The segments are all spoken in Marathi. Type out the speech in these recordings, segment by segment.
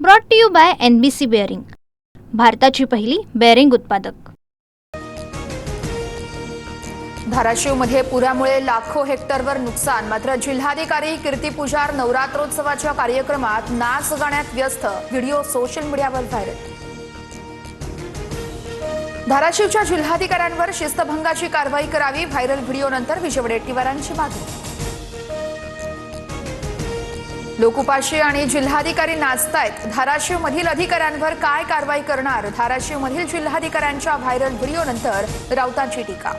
Brought to you by NBC bearing, भारताची पहिली बेअरिंग उत्पादक। धाराशिवमध्ये पुरामुळे लाखो हेक्टरवर नुकसान, मात्र जिल्हाधिकारी कीर्ती पुजार नवरात्रोत्सवाच्या कार्यक्रमात नाच गाण्यात व्यस्त, व्हिडिओ सोशल मीडियावर व्हायरल। धाराशिवच्या जिल्हाधिकाऱ्यांवर शिस्तभंगाची कारवाई करावी, व्हायरल व्हिडिओनंतर विजयवडेट्टीवारांची मागणी। लोकउपाशी आणि जिल्हाधिकारी नाचतायत, धाराशिवमधील अधिकाऱ्यांवर काय कारवाई करणार? धाराशिवमधील जिल्हाधिकाऱ्यांच्या व्हायरल व्हिडिओनंतर राऊतांची टीका।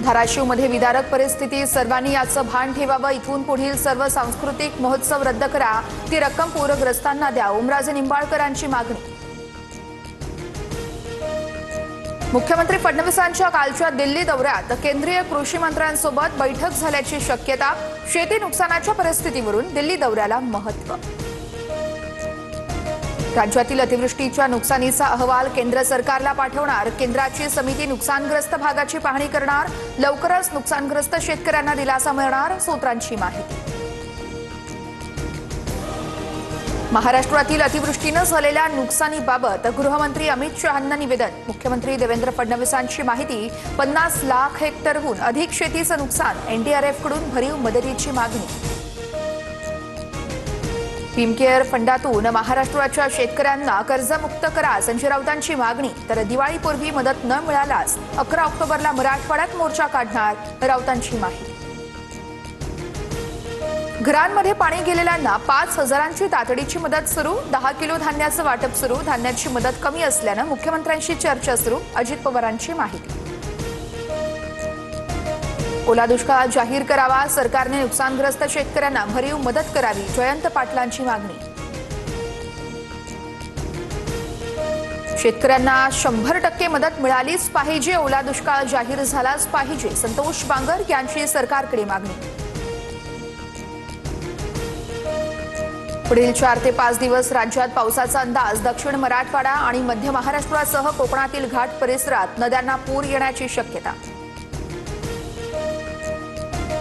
धाराशिवमध्ये विदारक परिस्थिती, सर्वांनी याचं भान ठेवावं, इथून पुढील सर्व सांस्कृतिक महोत्सव रद्द करा, ती रक्कम पूरग्रस्तांना द्या, ओमराजे निंबाळकरांची मागणी। मुख्यमंत्री फडणवीसांच्या कालच्या दिल्ली दौऱ्यात केंद्रीय कृषी मंत्र्यांसोबत बैठक झाल्याची शक्यता, शेती नुकसानाच्या परिस्थितीवरून दिल्ली दौऱ्याला महत्त्व। राज्यातील अतिवृष्टीच्या नुकसानीचा अहवाल केंद्र सरकारला पाठवणार, केंद्राची समिती नुकसानग्रस्त भागाची पाहणी करणार, लवकरच नुकसानग्रस्त शेतकऱ्यांना दिलासा मिळणार, सूत्रांची माहिती। महाराष्ट्रातील अतिवृष्टीनं झालेल्या नुकसानीबाबत गृहमंत्री अमित शहांना निवेदन, मुख्यमंत्री देवेंद्र फडणवीसांची माहिती, 50 लाख हेक्टरहून अधिक शेतीचं नुकसान, NDRF कडून भरीव मदतीची मागणी। पीएम केअर फंडातून महाराष्ट्राच्या शेतकऱ्यांना कर्जमुक्त करा, संजय राऊतांची मागणी, तर दिवाळीपूर्वी मदत न मिळाल्यास 11 ऑक्टोबरला मराठवाड्यात मोर्चा काढणार, राऊतांची माहिती। घरांमध्ये पाणी गेलेल्यांना 5,000ची तातडीची मदत सुरू, 10 किलो धान्याचं वाटप सुरू, धान्याची मदत कमी असल्यानं मुख्यमंत्र्यांशी चर्चा सुरू, अजित पवारांची माहिती। ओला दुष्काळ जाहीर करावा, सरकारने नुकसानग्रस्त शेतकऱ्यांना भरीव मदत करावी, जयंत पाटलांची मागणी। शेतकऱ्यांना 100% मदत मिळालीच पाहिजे, ओला दुष्काळ जाहीर झालाच पाहिजे, संतोष बांगर यांची सरकारकडे मागणी। पुढील 4 ते 5 दिवस राज्यात पावसाचा अंदाज, दक्षिण मराठवाडा आणि मध्य महाराष्ट्रासह कोकणातील घाट परिसरात नद्यांना पूर येण्याची शक्यता।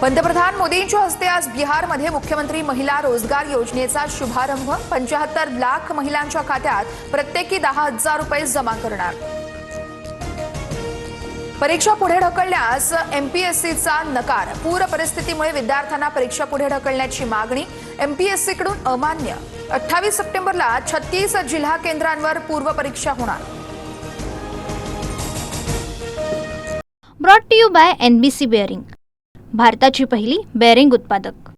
पंतप्रधान मोदींच्या हस्ते आज बिहारमध्ये मुख्यमंत्री महिला रोजगार योजनेचा शुभारंभ, 75 लाख महिलांच्या खात्यात प्रत्येकी 10,000 रुपये जमा करणार। परीक्षा पुढे ढकलण्यास MPSCचा नकार, पूर परिस्थितीमुळे विद्यार्थ्यांना परीक्षा पुढे ढकलण्याची मागणी, MPSC कडून अमान्य। 28 सप्टेंबरला 36 जिल्हा केंद्रांवर पूर्व परीक्षा होणार। Brought to you by NBC bearing, भारताची पहिली बेअरिंग उत्पादक।